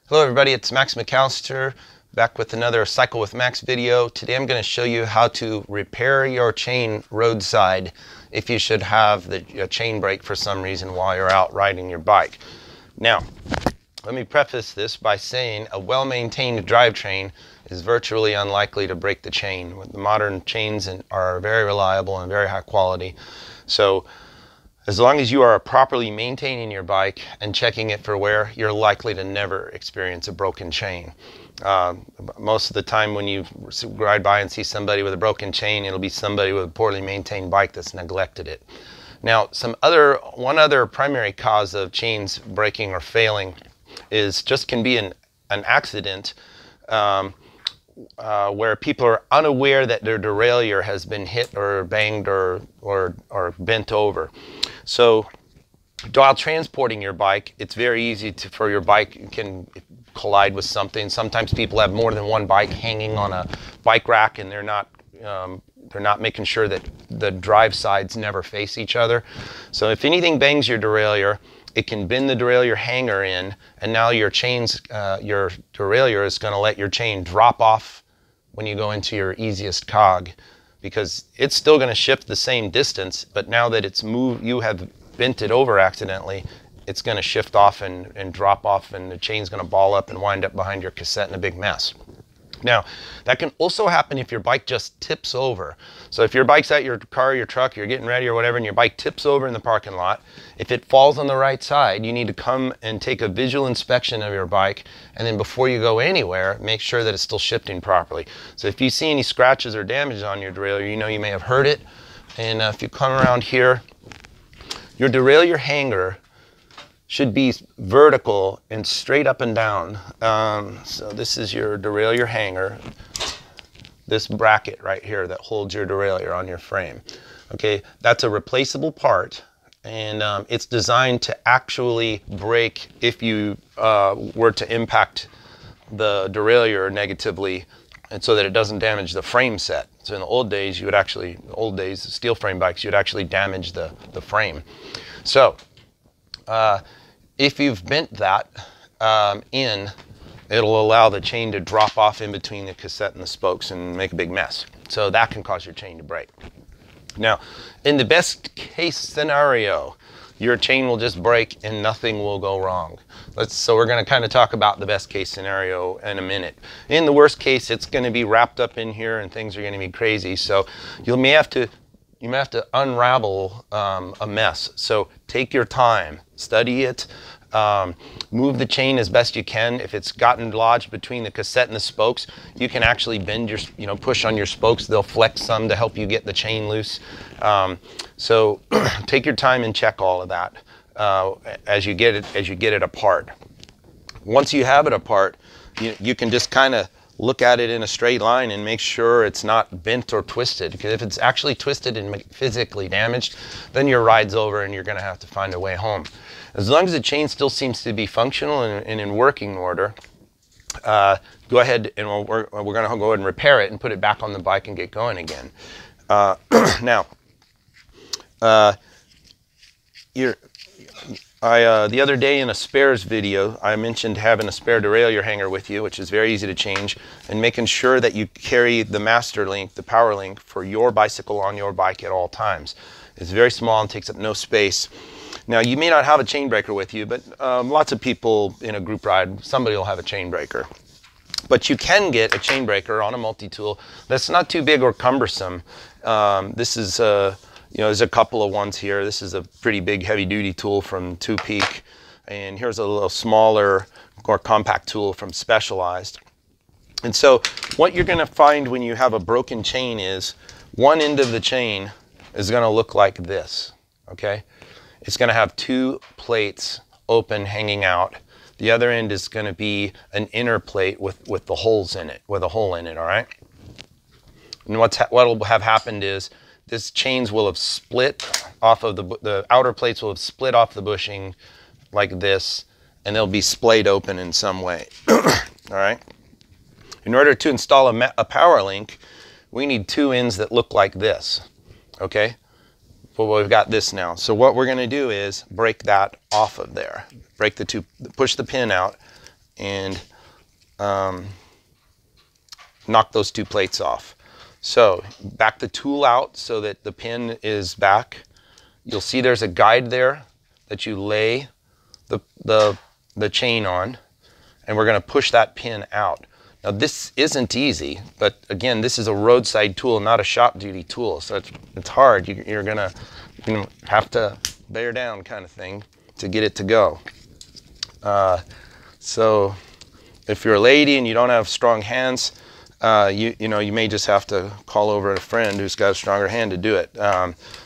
Hello everybody, it's Max McAllister back with another Cycle with Max video. Today I'm going to show you how to repair your chain roadside if you should have the chain break for some reason while you're out riding your bike. Now, let me preface this by saying a well-maintained drivetrain is virtually unlikely to break the chain. The modern chains are very reliable and very high quality. So as long as you are properly maintaining your bike and checking it for wear, you're likely to never experience a broken chain. Most of the time when you ride by and see somebody with a broken chain, it'll be somebody with a poorly maintained bike that's neglected it. Now, one other primary cause of chains breaking or failing can be an accident where people are unaware that their derailleur has been hit or banged or bent over. So while transporting your bike, it's very easy for your bike can collide with something. Sometimes people have more than one bike hanging on a bike rack and they're not making sure that the drive sides never face each other. So if anything bangs your derailleur, it can bend the derailleur hanger in, and now your derailleur is going to let your chain drop off when you go into your easiest cog, because it's still going to shift the same distance, but now that it's moved, you have bent it over accidentally, it's going to shift off and drop off, and the chain's going to ball up and wind up behind your cassette in a big mess. Now, that can also happen if your bike just tips over. So if your bike's at your car, your truck, you're getting ready or whatever, and your bike tips over in the parking lot, if it falls on the right side, you need to come and take a visual inspection of your bike, and then before you go anywhere, make sure that it's still shifting properly. So if you see any scratches or damage on your derailleur, you know you may have hurt it. And if you come around here, your derailleur hanger should be vertical and straight up and down. So this is your derailleur hanger, this bracket right here that holds your derailleur on your frame. Okay, that's a replaceable part, and it's designed to actually break if you were to impact the derailleur negatively, and so that it doesn't damage the frame set. So in the old days, steel frame bikes, you'd actually damage the frame. So if you've bent that it'll allow the chain to drop off in between the cassette and the spokes and make a big mess. So that can cause your chain to break. Now, in the best case scenario, your chain will just break and nothing will go wrong. So we're going to kind of talk about the best case scenario in a minute. In the worst case, it's going to be wrapped up in here and things are going to be crazy. So you may have to unravel a mess. So take your time, study it, move the chain as best you can. If it's gotten lodged between the cassette and the spokes, you can actually bend push on your spokes. They'll flex some to help you get the chain loose. So take your time and check all of that as you get it apart. Once you have it apart, you can just kind of look at it in a straight line and make sure it's not bent or twisted, because if it's actually twisted and physically damaged, then your ride's over and you're going to have to find a way home. As long as the chain still seems to be functional and in working order, go ahead and we're going to go ahead and repair it and put it back on the bike and get going again. Now, the other day in a spares video, I mentioned having a spare derailleur hanger with you, which is very easy to change, and making sure that you carry the master link, the power link, for your bicycle on your bike at all times. It's very small and takes up no space. Now, you may not have a chain breaker with you, but lots of people in a group ride, somebody will have a chain breaker. But you can get a chain breaker on a multi-tool that's not too big or cumbersome. This is there's a couple of ones here. This is a pretty big heavy-duty tool from Two Peak, and here's a little smaller, more compact tool from Specialized. And so what you're going to find when you have a broken chain is one end of the chain is going to look like this, okay? It's going to have two plates open, hanging out. The other end is going to be an inner plate with the holes in it, with a hole in it, all right? And what will have happened is this chains will have split off of the outer plates will have split off the bushing like this, and they'll be splayed open in some way. All right. In order to install a power link, we need two ends that look like this. Okay. Well, we've got this now. So what we're going to do is break that off of there. Break the two, push the pin out, and knock those 2 plates off. So back the tool out so that the pin is back. You'll see there's a guide there that you lay the chain on, and we're going to push that pin out. Now this isn't easy, but again, this is a roadside tool, not a shop duty tool, so it's hard. You're going to have to bear down kind of thing to get it to go. So if you're a lady and you don't have strong hands, you may just have to call over a friend who's got a stronger hand to do it.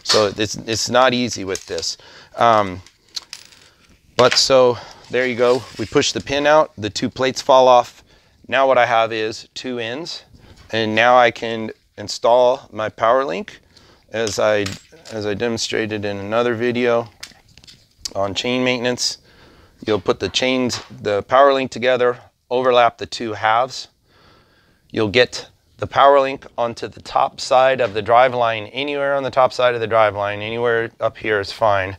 So it's not easy with this. But so there you go. We push the pin out, the 2 plates fall off. Now what I have is 2 ends, and now I can install my power link as I demonstrated in another video on chain maintenance. You'll put the power link together, overlap the 2 halves. You'll get the power link onto the top side of the drive line, anywhere on the top side of the drive line, anywhere up here is fine.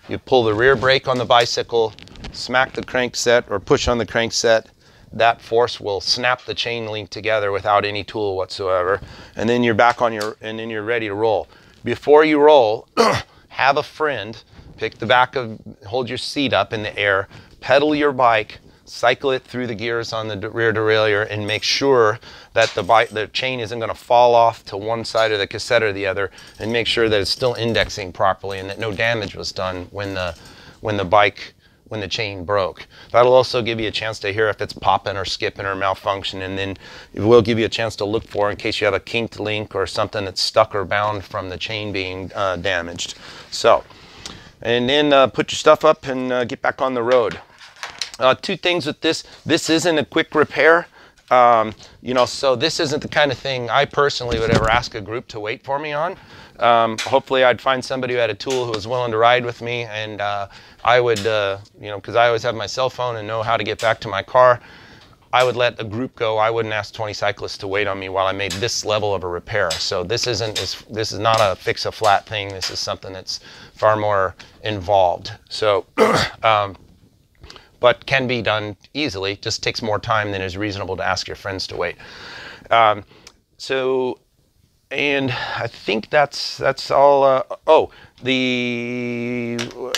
You pull the rear brake on the bicycle, smack the crankset or push on the crankset. That force will snap the chain link together without any tool whatsoever. And then you're back on and then you're ready to roll. Before you roll, have a friend hold your seat up in the air, pedal your bike, cycle it through the gears on the rear derailleur, and make sure that the chain isn't going to fall off to one side of the cassette or the other, and make sure that it's still indexing properly and that no damage was done when the chain broke. That'll also give you a chance to hear if it's popping or skipping or malfunction, and then it will give you a chance to look for in case you have a kinked link or something that's stuck or bound from the chain being damaged. So, and then put your stuff up and get back on the road. 2 things with this. This isn't a quick repair. So this isn't the kind of thing I personally would ever ask a group to wait for me on. Hopefully I'd find somebody who had a tool who was willing to ride with me, and I would, because I always have my cell phone and know how to get back to my car, I would let a group go. I wouldn't ask 20 cyclists to wait on me while I made this level of a repair. So this is not a fix a flat thing. This is something that's far more involved. So, but can be done easily. Just takes more time than is reasonable to ask your friends to wait. And I think that's all. What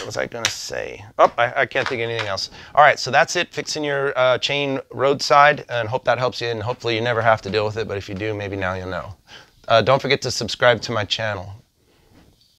was I gonna say? Oh, I can't think of anything else. All right, so that's it, fixing your chain roadside, and hope that helps you, and hopefully you never have to deal with it, but if you do, maybe now you'll know. Don't forget to subscribe to my channel.